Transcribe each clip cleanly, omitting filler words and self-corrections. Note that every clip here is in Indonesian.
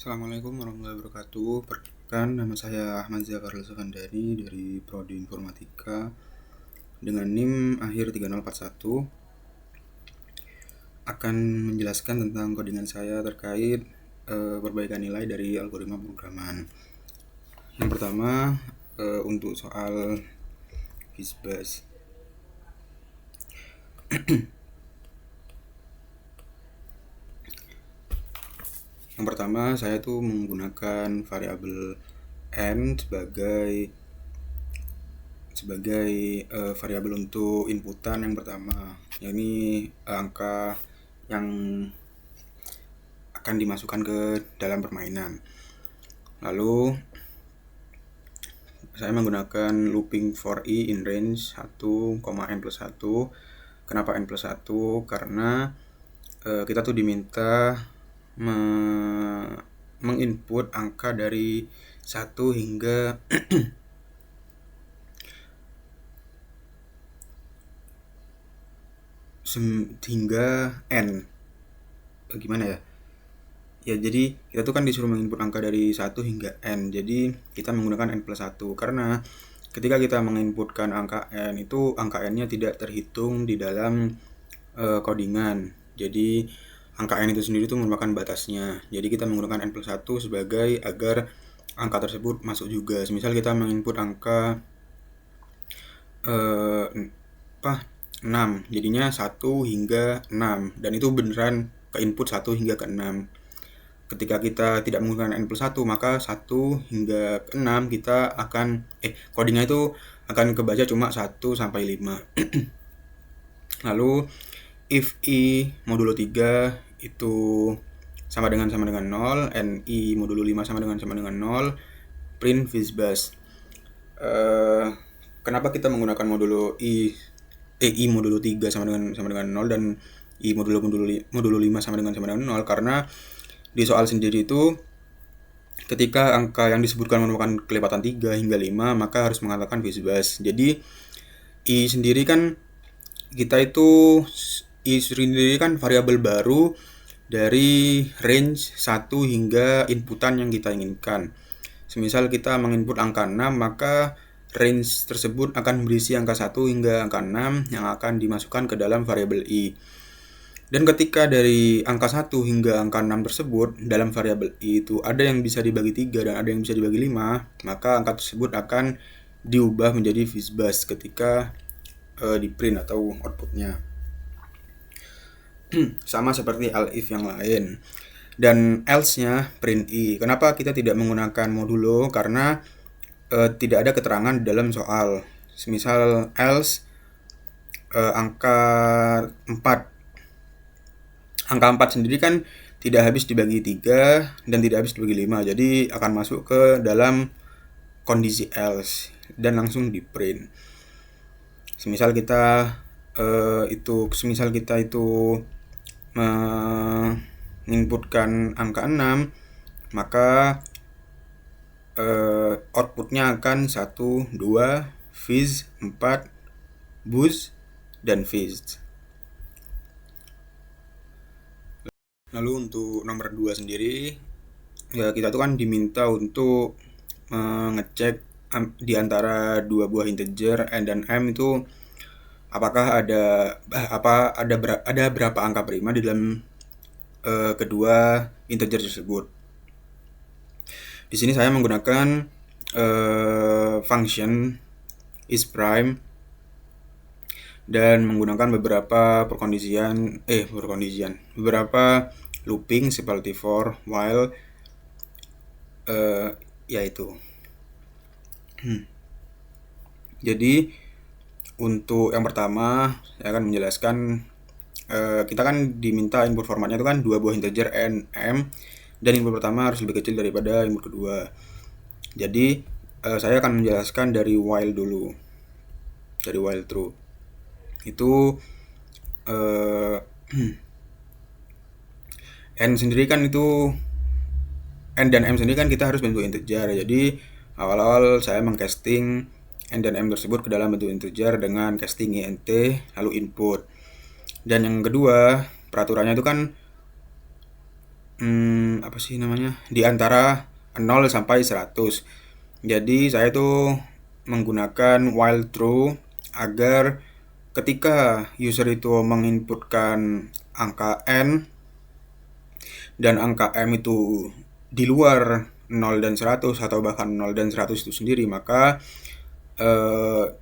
Assalamualaikum warahmatullahi wabarakatuh. Perkenalkan, nama saya Ahmad Zafar Al-Safandari dari Prodi Informatika dengan NIM akhir 3041. Akan menjelaskan tentang codingan saya terkait perbaikan nilai dari algoritma pemrograman. Yang pertama, untuk soal FizzBuzz. Yang pertama, saya tuh menggunakan variabel n sebagai variabel untuk inputan yang pertama, yakni angka yang akan dimasukkan ke dalam permainan. Lalu saya menggunakan looping for i in range 1,n+1. Kenapa n+1? Karena kita tuh diminta menginput angka dari 1 hingga hingga n. Gimana ya? Ya, jadi kita tuh kan disuruh menginput angka dari 1 hingga n. Jadi kita menggunakan n+1 karena ketika kita menginputkan angka n itu angka n-nya tidak terhitung di dalam codingan. Jadi angka n itu sendiri itu merupakan batasnya. Jadi kita menggunakan n+1 sebagai agar angka tersebut masuk juga. Misal kita menginput angka 6, jadinya 1 hingga 6, dan itu beneran ke input 1 hingga ke 6. Ketika kita tidak menggunakan n+1, maka 1 hingga ke 6 kita akan codingnya itu akan kebaca cuma 1 sampai 5. Lalu if i modulo 3 itu sama dengan 0, ni modulo 5 sama dengan 0, print FizzBuzz. Kenapa kita menggunakan modulo i modulo 3 sama dengan 0 dan i modulo 5 sama dengan 0? Karena di soal sendiri itu ketika angka yang disebutkan merupakan kelipatan 3 hingga 5, maka harus mengatakan FizzBuzz. Jadi i sendiri kan variabel baru dari range 1 hingga inputan yang kita inginkan. Semisal kita menginput angka 6, maka range tersebut akan berisi angka 1 hingga angka 6 yang akan dimasukkan ke dalam variabel i. Dan ketika dari angka 1 hingga angka 6 tersebut dalam variabel i itu ada yang bisa dibagi 3 dan ada yang bisa dibagi 5, maka angka tersebut akan diubah menjadi FizzBuzz ketika di print atau outputnya. Sama seperti elif yang lain. Dan else-nya print i. Kenapa kita tidak menggunakan modulo? Karena tidak ada keterangan di dalam soal. Misal else angka 4 sendiri kan tidak habis dibagi 3 dan tidak habis dibagi 5. Jadi akan masuk ke dalam kondisi else dan langsung di print. Semisal kita menginputkan angka 6, maka outputnya akan 1, 2, fizz, 4, buzz, dan fizz. Lalu untuk nomor 2 sendiri, ya kita tuh kan diminta untuk mengecek di antara dua buah integer n dan m itu apakah ada berapa angka prima di dalam kedua integer tersebut. Di sini saya menggunakan function isPrime dan menggunakan beberapa beberapa looping seperti for, while, yaitu. Jadi untuk yang pertama saya akan menjelaskan, kita kan diminta input formatnya itu kan dua buah integer n, m, dan input pertama harus lebih kecil daripada input kedua. Jadi saya akan menjelaskan dari while dulu, dari while true. Itu n sendiri kan itu n dan m sendiri kan kita harus bentuk integer. Jadi awal-awal saya mengcasting n dan m tersebut ke dalam bentuk integer dengan casting int lalu input. Dan yang kedua, peraturannya itu kan apa sih namanya, di antara 0 sampai 100. Jadi saya tuh menggunakan while true agar ketika user itu menginputkan angka n dan angka m itu di luar 0 dan 100 atau bahkan 0 dan 100 itu sendiri, maka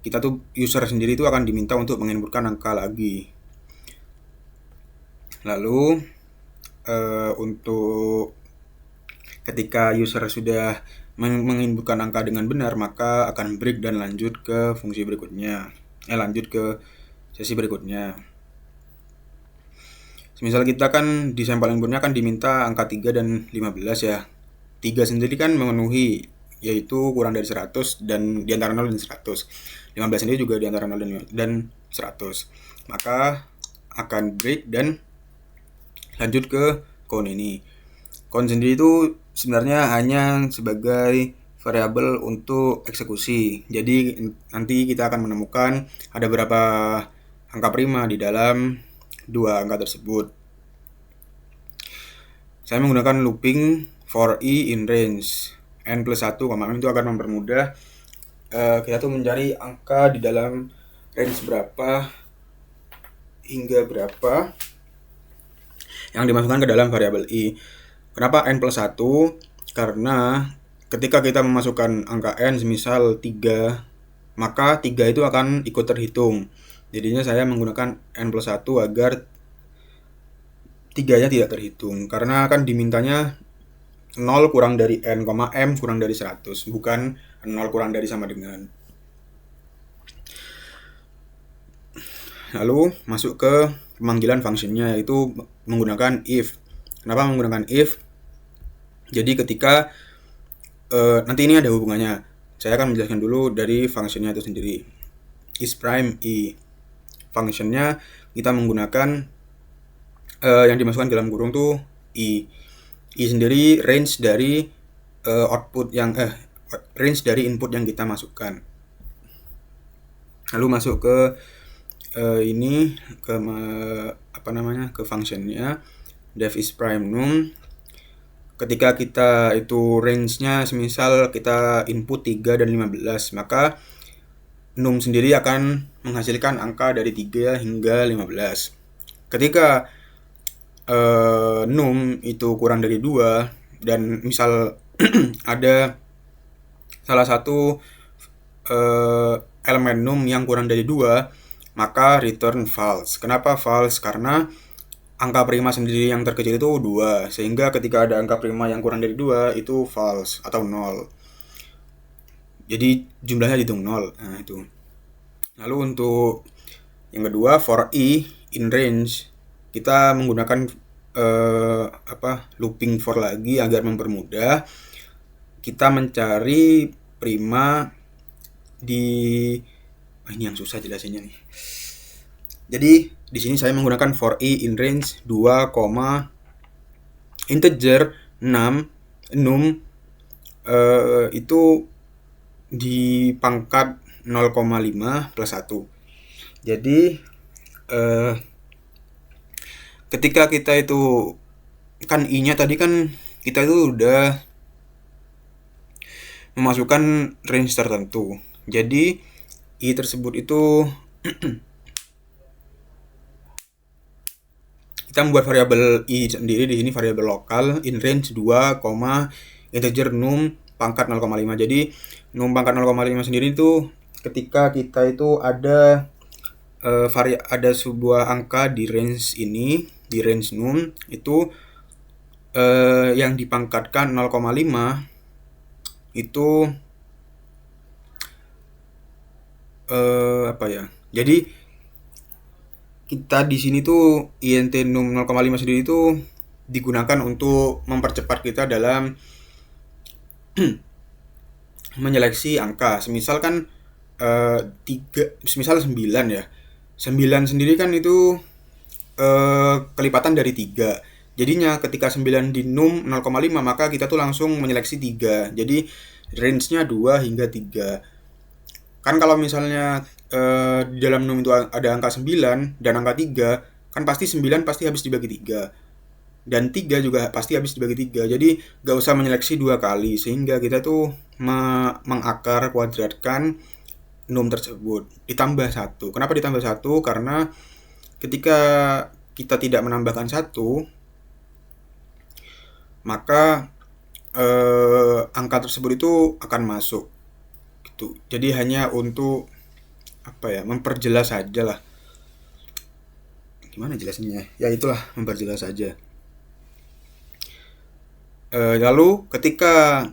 kita tuh user sendiri itu akan diminta untuk menginputkan angka lagi. Lalu untuk ketika user sudah menginputkan angka dengan benar, maka akan break dan lanjut ke fungsi berikutnya. Lanjut ke sesi berikutnya. Misal kita kan di sampel inputnya kan diminta angka 3 dan 15 ya. 3 sendiri kan memenuhi, yaitu kurang dari 100 dan di antara 0 dan 100. 15 sendiri juga di antara 0 dan 100. Maka akan break dan lanjut ke count ini. Count sendiri itu sebenarnya hanya sebagai variabel untuk eksekusi. Jadi nanti kita akan menemukan ada berapa angka prima di dalam dua angka tersebut. Saya menggunakan looping for i in range n plus 1, itu akan mempermudah kita tuh mencari angka di dalam range berapa hingga berapa yang dimasukkan ke dalam variabel i. Kenapa n plus 1? Karena ketika kita memasukkan angka n, semisal 3, maka 3 itu akan ikut terhitung. Jadinya saya menggunakan n plus 1 agar 3-nya tidak terhitung. Karena akan dimintanya 0 kurang dari n, m kurang dari 100, bukan 0 kurang dari sama dengan. Lalu masuk ke pemanggilan fungsinya, yaitu menggunakan if. Kenapa menggunakan if? Jadi ketika nanti ini ada hubungannya. Saya akan menjelaskan dulu dari fungsinya itu sendiri. Is prime i. Fungsinya kita menggunakan yang dimasukkan dalam kurung tuh i. I sendiri range dari output yang range dari input yang kita masukkan. Lalu masuk ke ini ke ke fungsinya def is prime num. Ketika kita itu range-nya semisal kita input 3 dan 15, maka num sendiri akan menghasilkan angka dari 3 hingga 15. Ketika num itu kurang dari 2 dan misal ada salah satu elemen num yang kurang dari 2, maka return false. Kenapa false? Karena angka prima sendiri yang terkecil itu 2, sehingga ketika ada angka prima yang kurang dari 2 itu false atau 0. Jadi jumlahnya dihitung 0. Nah, itu. Lalu untuk yang kedua, for i in range, kita menggunakan looping for lagi agar mempermudah kita mencari prima di ini yang susah jelasinnya nih. Jadi di sini saya menggunakan for i in range 2, integer 6 num itu di pangkat 0,5 plus 1. Jadi ketika kita itu kan i-nya tadi kan kita itu udah memasukkan range tertentu. Jadi i tersebut itu kita membuat variabel i sendiri di sini, variabel lokal in range 2, integer num pangkat 0,5. Jadi num pangkat 0,5 sendiri itu ketika kita itu ada ada sebuah angka di range ini, di range num itu yang dipangkatkan 0,5 itu Jadi kita di sini tuh int num 0,5 sendiri itu digunakan untuk mempercepat kita dalam menyeleksi angka. Semisal kan 9 ya. 9 sendiri kan itu kelipatan dari 3. Jadinya ketika 9 di num 0,5 maka kita tuh langsung menyeleksi 3. Jadi range-nya 2 hingga 3. Kan kalau misalnya di dalam num itu ada angka 9 dan angka 3, kan pasti 9 pasti habis dibagi 3. dan 3 juga pasti habis dibagi 3. Jadi gak usah menyeleksi 2 kali, sehingga kita tuh mengakar kuadratkan num tersebut ditambah 1. Kenapa ditambah 1? Karena ketika kita tidak menambahkan 1, maka angka tersebut itu akan masuk gitu. Jadi hanya untuk memperjelas saja lah. Gimana jelasinnya? Ya itulah, memperjelas saja. Lalu ketika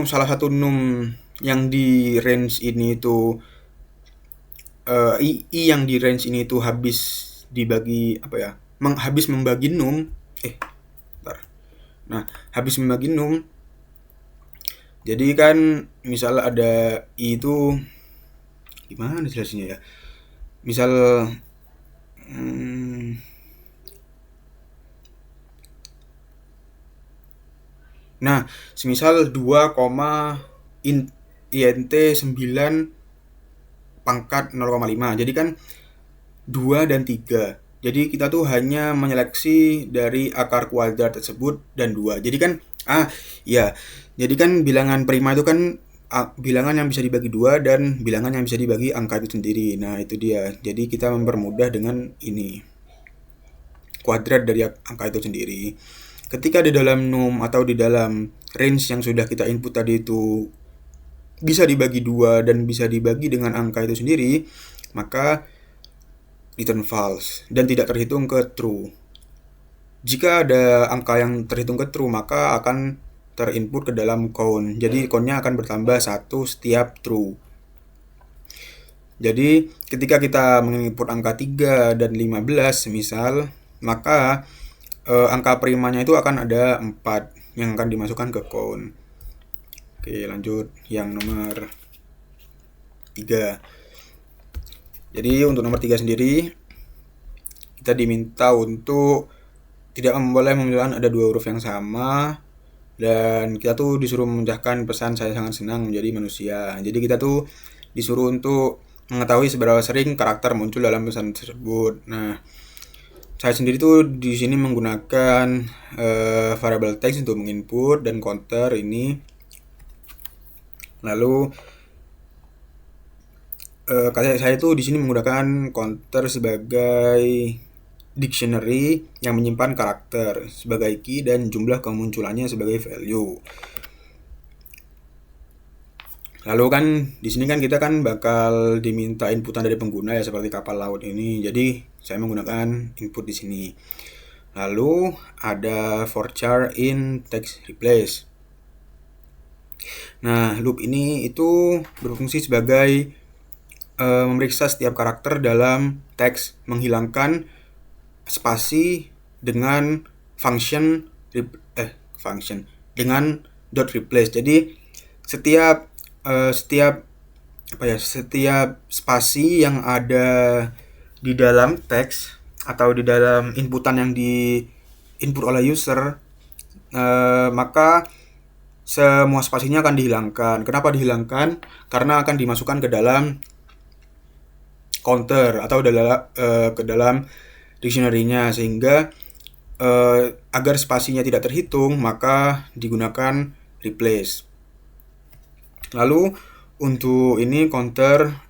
salah satu num yang di range ini itu i yang di range ini itu habis dibagi habis membagi num habis membagi num. Jadi kan misal ada i itu gimana jelasinnya ya? Misal semisal 2, int 9 pangkat 0,5. Jadi kan 2 dan 3. Jadi kita tuh hanya menyeleksi dari akar kuadrat tersebut dan 2. Jadi kan jadi kan bilangan prima itu kan bilangan yang bisa dibagi 2 dan bilangan yang bisa dibagi angka itu sendiri. Nah, itu dia. Jadi kita mempermudah dengan ini. Kuadrat dari angka itu sendiri. Ketika di dalam num atau di dalam range yang sudah kita input tadi itu bisa dibagi 2 dan bisa dibagi dengan angka itu sendiri, maka return false dan tidak terhitung ke true. Jika ada angka yang terhitung ke true, maka akan terinput ke dalam count. Jadi count-nya akan bertambah 1 setiap true. Jadi ketika kita menginput angka 3 dan 15 misal, maka angka primanya itu akan ada 4 yang akan dimasukkan ke count. Oke, lanjut yang nomor 3. Jadi untuk nomor 3 sendiri kita diminta untuk tidak boleh memilih ada 2 huruf yang sama, dan kita tuh disuruh memecahkan pesan saya sangat senang menjadi manusia. Jadi kita tuh disuruh untuk mengetahui seberapa sering karakter muncul dalam pesan tersebut. Nah, saya sendiri tuh di sini menggunakan variable text untuk menginput dan counter ini. Lalu saya tuh di sini menggunakan counter sebagai dictionary yang menyimpan karakter sebagai key dan jumlah kemunculannya sebagai value. Lalu kan di sini kan kita kan bakal diminta inputan dari pengguna ya, seperti kapal laut ini. Jadi saya menggunakan input di sini. Lalu ada for char in text replace. Nah, loop ini itu berfungsi sebagai memeriksa setiap karakter dalam teks, menghilangkan spasi dengan function dengan dot replace. Jadi setiap spasi yang ada di dalam teks atau di dalam inputan yang di input oleh user, maka semua spasinya akan dihilangkan. Kenapa dihilangkan? Karena akan dimasukkan ke dalam counter atau ke dalam dictionary-nya, sehingga agar spasinya tidak terhitung maka digunakan replace. Lalu untuk ini counter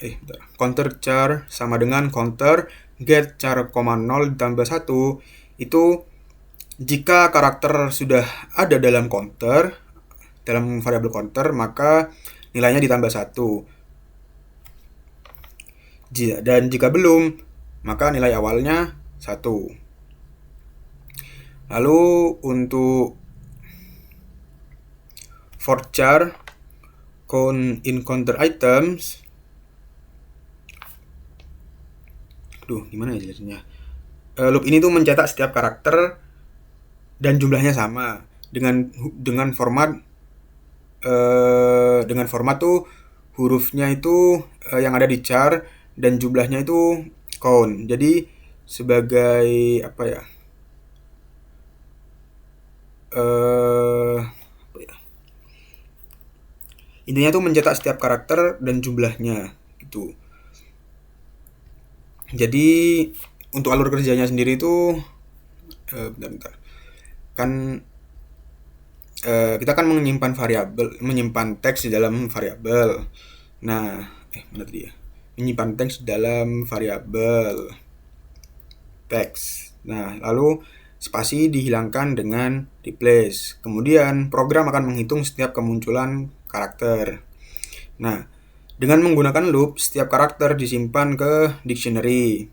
char sama dengan counter get char, 0 ditambah 1 itu jika karakter sudah ada dalam counter, dalam variabel counter, maka nilainya ditambah 1. Dan jika belum, maka nilai awalnya 1. Lalu untuk for char count in counter items, gimana ya jelasnya? Loop ini tuh mencetak setiap karakter dan jumlahnya sama dengan format tuh hurufnya itu yang ada di char dan jumlahnya itu count. Jadi sebagai intinya tuh mencetak setiap karakter dan jumlahnya gitu. Jadi untuk alur kerjanya sendiri itu bentar. Kan kita kan menyimpan teks di dalam variabel. Nah, mana tadi ya? Menyimpan teks dalam variabel teks. Nah, lalu spasi dihilangkan dengan replace. Kemudian program akan menghitung setiap kemunculan karakter. Nah, dengan menggunakan loop, setiap karakter disimpan ke dictionary,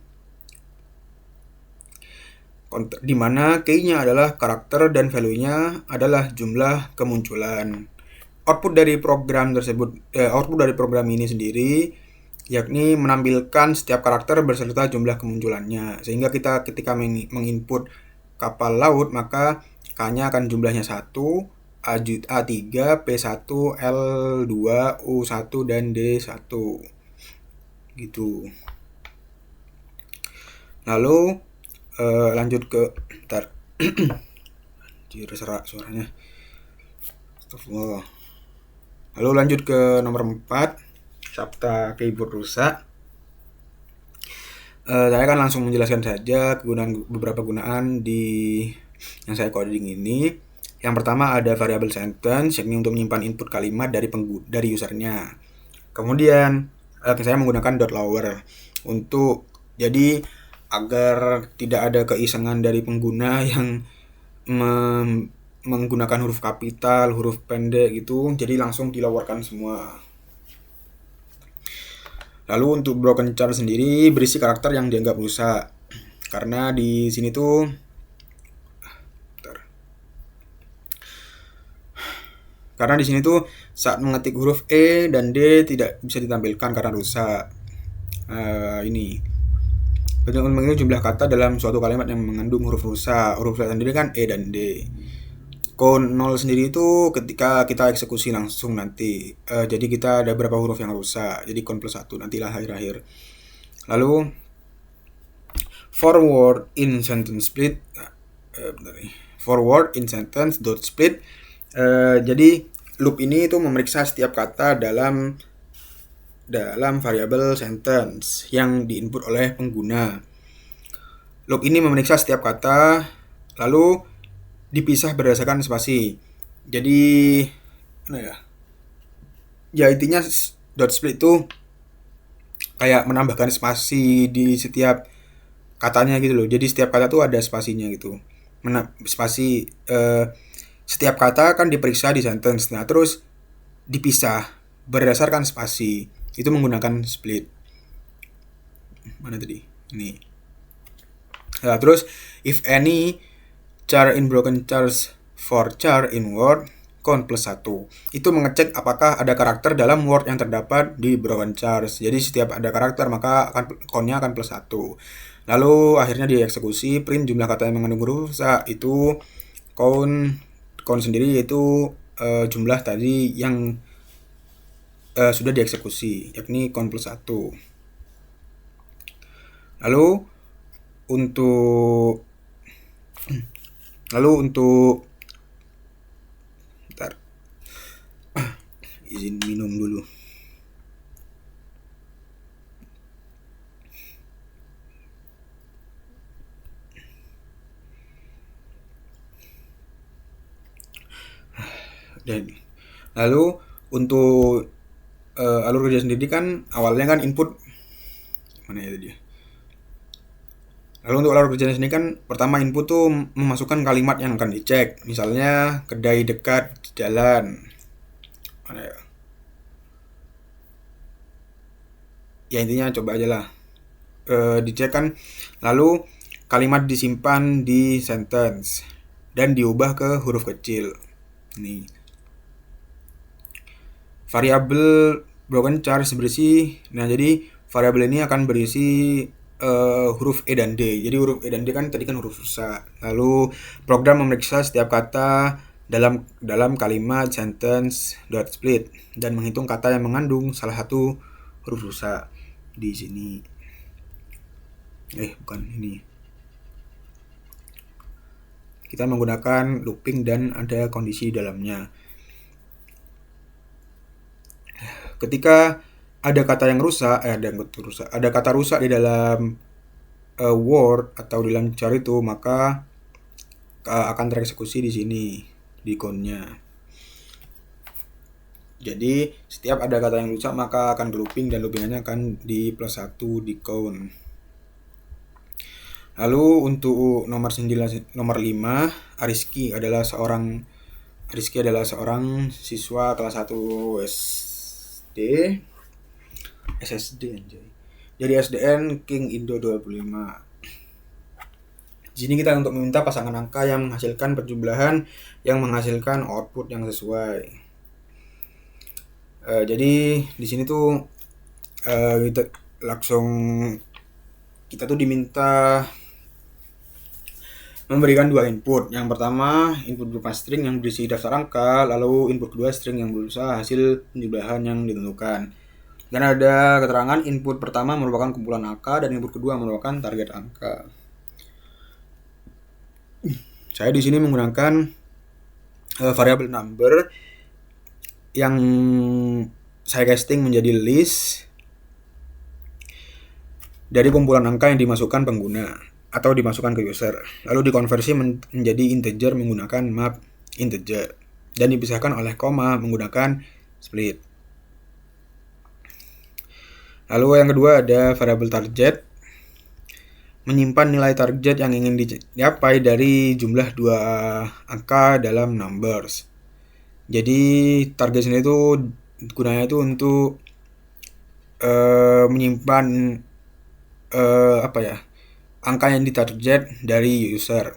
di mana key-nya adalah karakter dan value-nya adalah jumlah kemunculan. Output dari program ini sendiri yakni menampilkan setiap karakter beserta jumlah kemunculannya. Sehingga kita ketika menginput kapal laut, maka K-nya akan jumlahnya 1, A3, P1, L2, U1 dan D1. Gitu. Lalu lanjut ke serak suaranya. Astagfirullah. Lalu lanjut ke nomor 4, Sabta keyboard rusak. Saya akan langsung menjelaskan saja beberapa gunaan di yang saya coding ini. Yang pertama ada variable sentence, yakni untuk menyimpan input kalimat dari usernya. Kemudian saya menggunakan .lower untuk jadi agar tidak ada keisengan dari pengguna yang menggunakan huruf kapital, huruf pendek gitu, jadi langsung dilowerkan semua. Lalu untuk broken char sendiri berisi karakter yang dianggap rusak. Karena di sini tuh saat mengetik huruf E dan D tidak bisa ditampilkan karena rusak. Ini menghitung jumlah kata dalam suatu kalimat yang mengandung huruf rusak. Huruf rusak sendiri kan E dan D. Count 0 sendiri itu ketika kita eksekusi langsung nanti. Jadi kita ada berapa huruf yang rusak. Jadi count plus 1 nantilah akhir-akhir. Lalu forward in sentence split. Forward in sentence dot split. Jadi loop ini itu memeriksa setiap kata dalam variabel sentence yang diinput oleh pengguna. Loop ini memeriksa setiap kata lalu dipisah berdasarkan spasi. Jadi intinya dot split itu kayak menambahkan spasi di setiap katanya gitu loh. Jadi setiap kata tuh ada spasinya gitu. Setiap kata kan diperiksa di sentence. Nah, terus dipisah berdasarkan spasi. Itu menggunakan split. Mana tadi? Ini. Nah, terus if any char in broken chars for char in word count plus 1. Itu mengecek apakah ada karakter dalam word yang terdapat di broken chars. Jadi setiap ada karakter maka count-nya akan plus 1. Lalu akhirnya dieksekusi print jumlah kata yang mengandung huruf rusak. Itu count sendiri yaitu jumlah tadi yang sudah dieksekusi, yakni count plus 1. Lalu untuk bentar. Izin minum dulu. Dan lalu untuk alur kerja sendiri kan awalnya kan input mana ya tadi. Lalu untuk alur kerja sendiri kan pertama input tuh memasukkan kalimat yang akan dicek. Misalnya kedai dekat jalan. Mana ya? Ya intinya coba aja lah. Dicek kan. Lalu kalimat disimpan di sentence dan diubah ke huruf kecil. Ini. Variabel broken chars berisi. Nah, jadi variabel ini akan berisi huruf E dan D. Jadi huruf E dan D kan tadi kan huruf rusak. Lalu program memeriksa setiap kata dalam kalimat sentence dot split dan menghitung kata yang mengandung salah satu huruf rusak di sini. Bukan ini. Kita menggunakan looping dan ada kondisi dalamnya. Ketika ada kata yang rusak, ada kata rusak di dalam word atau di dalam char itu, maka akan tereksekusi di sini di count-nya. Jadi setiap ada kata yang rusak maka akan ke looping dan loopingannya akan di +1 di count. Lalu untuk nomor 5, Ariski adalah seorang siswa kelas 1 SSD anjay. Jadi SDN King Indo 25. Di sini kita untuk meminta pasangan angka yang menghasilkan perjumlahan yang menghasilkan output yang sesuai. Jadi di sini tuh kita tuh diminta memberikan 2 input. Yang pertama input berupa string yang berisi daftar angka, lalu input kedua string yang berupa hasil penjumlahan yang ditentukan. Dan ada keterangan input pertama merupakan kumpulan angka dan input kedua merupakan target angka. Saya di sini menggunakan variabel number yang saya casting menjadi list dari kumpulan angka yang dimasukkan pengguna atau dimasukkan ke user, lalu dikonversi menjadi integer menggunakan map integer dan dipisahkan oleh koma menggunakan split. Lalu yang kedua ada variabel target, menyimpan nilai target yang ingin dicapai dari jumlah 2 angka dalam numbers. Jadi target sini itu gunanya itu untuk menyimpan angka yang ditarget dari user.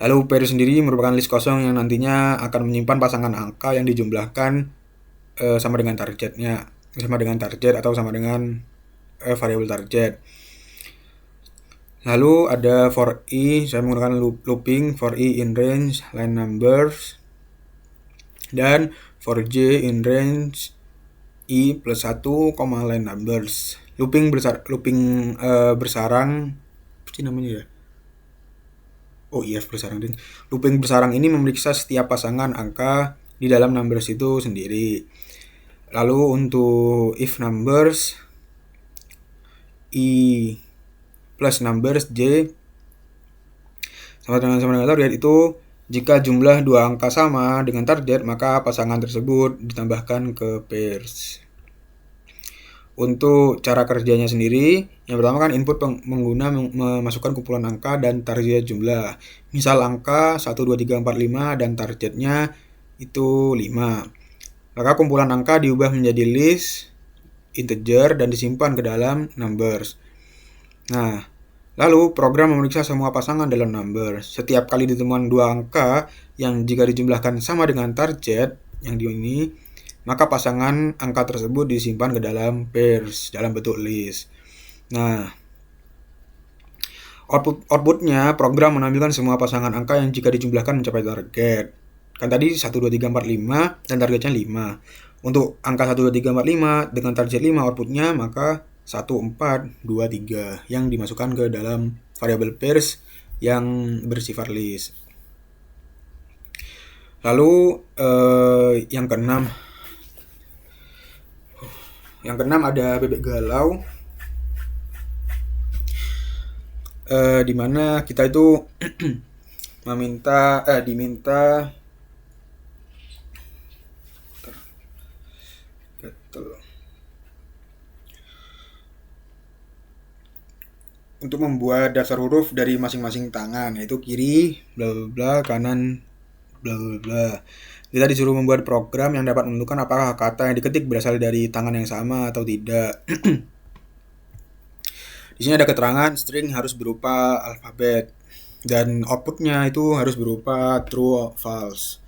Lalu pair sendiri merupakan list kosong yang nantinya akan menyimpan pasangan angka yang dijumlahkan sama dengan target atau sama dengan variabel target. Lalu ada for i, saya menggunakan looping for i in range line numbers, dan for j in range i +1, line numbers. Looping bersarang apa sih namanya ya? Bersarang. Looping bersarang ini memeriksa setiap pasangan angka di dalam numbers itu sendiri. Lalu untuk if numbers i plus numbers j sama dengan target itu, jika jumlah 2 angka sama dengan target maka pasangan tersebut ditambahkan ke pairs. Untuk cara kerjanya sendiri, yang pertama kan input pengguna memasukkan kumpulan angka dan target jumlah. Misal angka 1, 2, 3, 4, 5 dan targetnya itu 5. Maka kumpulan angka diubah menjadi list integer dan disimpan ke dalam numbers. Nah, lalu program memeriksa semua pasangan dalam numbers. Setiap kali ditemukan 2 angka yang jika dijumlahkan sama dengan target yang di ini, maka pasangan angka tersebut disimpan ke dalam pairs dalam bentuk list. Nah, outputnya program menampilkan semua pasangan angka yang jika dijumlahkan mencapai target. Kan tadi 1, 2, 3, 4, 5 dan targetnya 5. Untuk angka 1, 2, 3, 4, 5 dengan target 5 outputnya maka 1, 4, 2, 3 yang dimasukkan ke dalam variabel pairs yang bersifat list. Lalu yang keenam ada bebek galau, di mana kita itu diminta untuk membuat dasar huruf dari masing-masing tangan, yaitu kiri bla bla bla, kanan bla bla bla. Kita disuruh membuat program yang dapat menentukan apakah kata yang diketik berasal dari tangan yang sama atau tidak. Di sini ada keterangan string harus berupa alfabet dan outputnya itu harus berupa true or false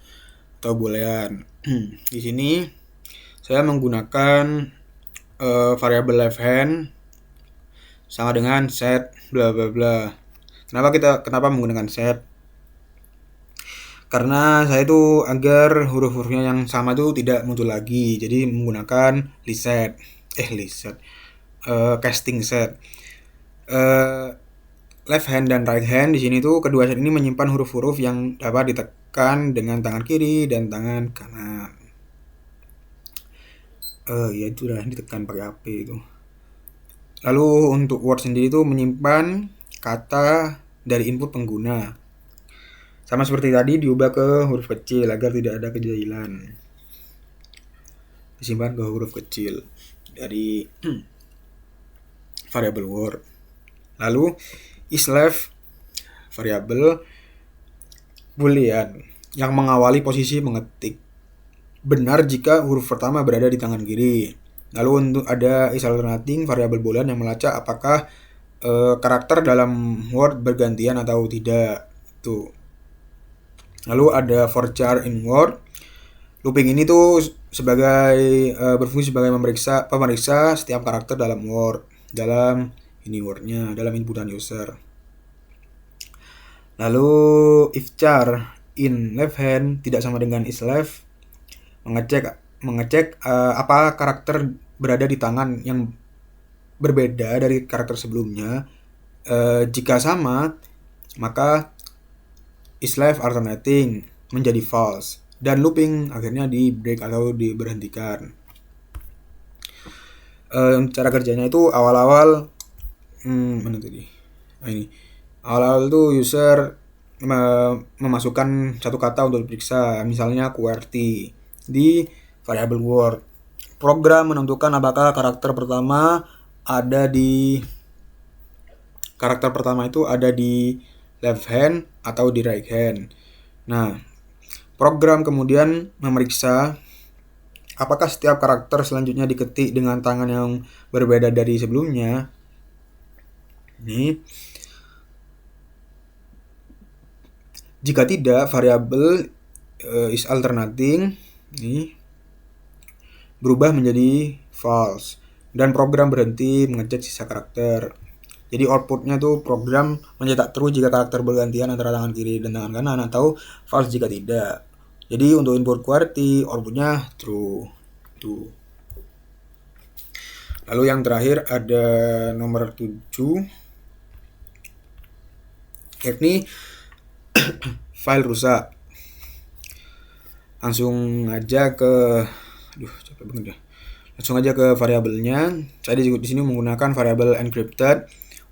atau boolean. Di sini saya menggunakan variabel left hand sama dengan set bla bla bla. Kenapa menggunakan set? Karena saya itu agar huruf-hurufnya yang sama itu tidak muncul lagi, jadi menggunakan casting set. Left hand dan right hand di sini tuh kedua set ini menyimpan huruf-huruf yang dapat ditekan dengan tangan kiri dan tangan kanan. Ya itu udah ditekan pakai HP itu. Lalu untuk word sendiri itu menyimpan kata dari input pengguna. Sama seperti tadi, diubah ke huruf kecil agar tidak ada kejahilan. Disimpan ke huruf kecil dari variable word. Lalu isleft variabel boolean yang mengawali posisi mengetik. Benar jika huruf pertama berada di tangan kiri. Lalu untuk ada is alternating variabel boolean yang melacak apakah karakter dalam word bergantian atau tidak. Tuh. Lalu ada for char in word. Looping ini tuh berfungsi sebagai pemeriksa setiap karakter dalam word, dalam wordnya, dalam inputan user. Lalu if char in left hand tidak sama dengan is left, mengecek apa karakter berada di tangan yang berbeda dari karakter sebelumnya. Jika sama, maka is left alternating menjadi false dan looping akhirnya di break atau diberhentikan. Cara kerjanya itu awal-awal mana tadi? Ini awal-awal tuh user memasukkan satu kata untuk diperiksa, misalnya QWERTY di variable word. Program menentukan apakah karakter pertama itu ada di left hand atau di right hand. Nah, program kemudian memeriksa apakah setiap karakter selanjutnya diketik dengan tangan yang berbeda dari sebelumnya. Ini jika tidak, variabel is alternating ini berubah menjadi false dan program berhenti mengecek sisa karakter. Jadi outputnya tuh program mencetak true jika karakter bergantian antara tangan kiri dan tangan kanan atau false jika tidak. Jadi untuk input QWERTY outputnya true. Tuh. Lalu yang terakhir ada nomor 7, yakni file rusak. Langsung aja ke variabelnya. Saya di sini menggunakan variabel encrypted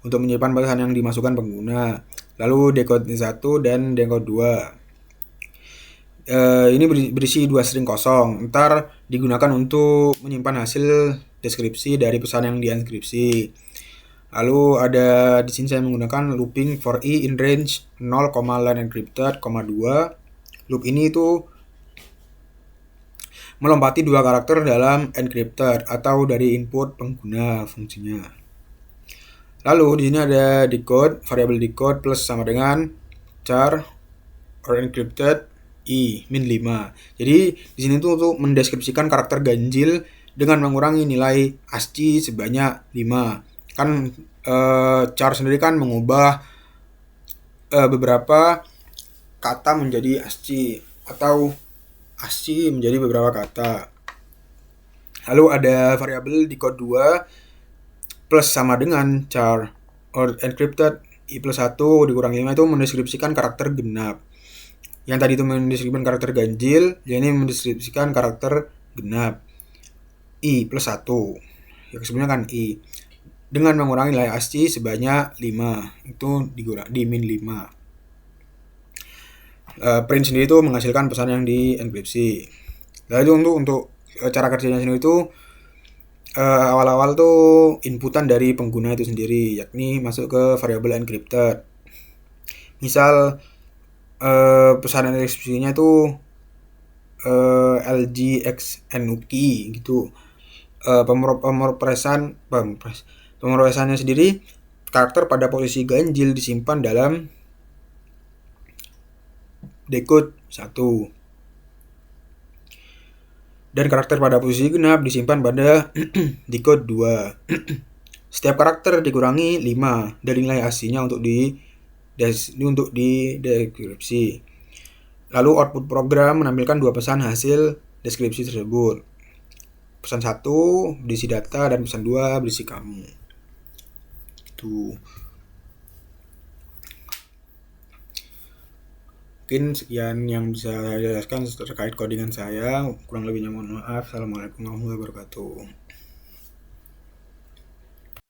untuk menyimpan pesan yang dimasukkan pengguna. Lalu decode 1 dan decode 2. Ini berisi 2 string kosong. Ntar digunakan untuk menyimpan hasil deskripsi dari pesan yang dienkripsi. Lalu ada di sini saya menggunakan looping for i in range 0, line encrypted, 2. Loop ini itu melompati 2 karakter dalam encrypted atau dari input pengguna fungsinya. Lalu di sini ada decode, variabel decode plus sama dengan char or encrypted i min 5. Jadi di sini tuh untuk mendeskripsikan karakter ganjil dengan mengurangi nilai ASCII sebanyak 5. Kan char sendiri kan mengubah beberapa kata menjadi ASCII atau ASCII menjadi beberapa kata. Lalu ada variabel decode 2 plus sama dengan char or encrypted i plus 1 dikurangi 5 itu mendeskripsikan karakter genap. Yang tadi itu mendeskripsikan karakter ganjil, yang ini mendeskripsikan karakter genap. I plus 1. Yang sebelumnya kan i. Dengan mengurangi nilai ASCII sebanyak 5. Itu di min 5. Print sendiri itu menghasilkan pesan yang dienkripsi. Lalu untuk cara kerjanya sendiri itu awal-awal tuh inputan dari pengguna itu sendiri, yakni masuk ke variabel encrypted. Misal pesan deskripsinya itu LGXNUKI gitu. Pemrosesannya sendiri, karakter pada posisi ganjil disimpan dalam decode 1. Dan karakter pada posisi genap disimpan pada decode 2. Setiap karakter dikurangi 5 dari nilai aslinya untuk dideskripsi. Lalu output program menampilkan 2 pesan hasil deskripsi tersebut. Pesan 1 berisi data dan pesan 2 berisi kamu. Tuh. Mungkin sekian yang bisa saya jelaskan terkait codingan saya. Kurang lebihnya mohon maaf. Assalamualaikum warahmatullahi wabarakatuh.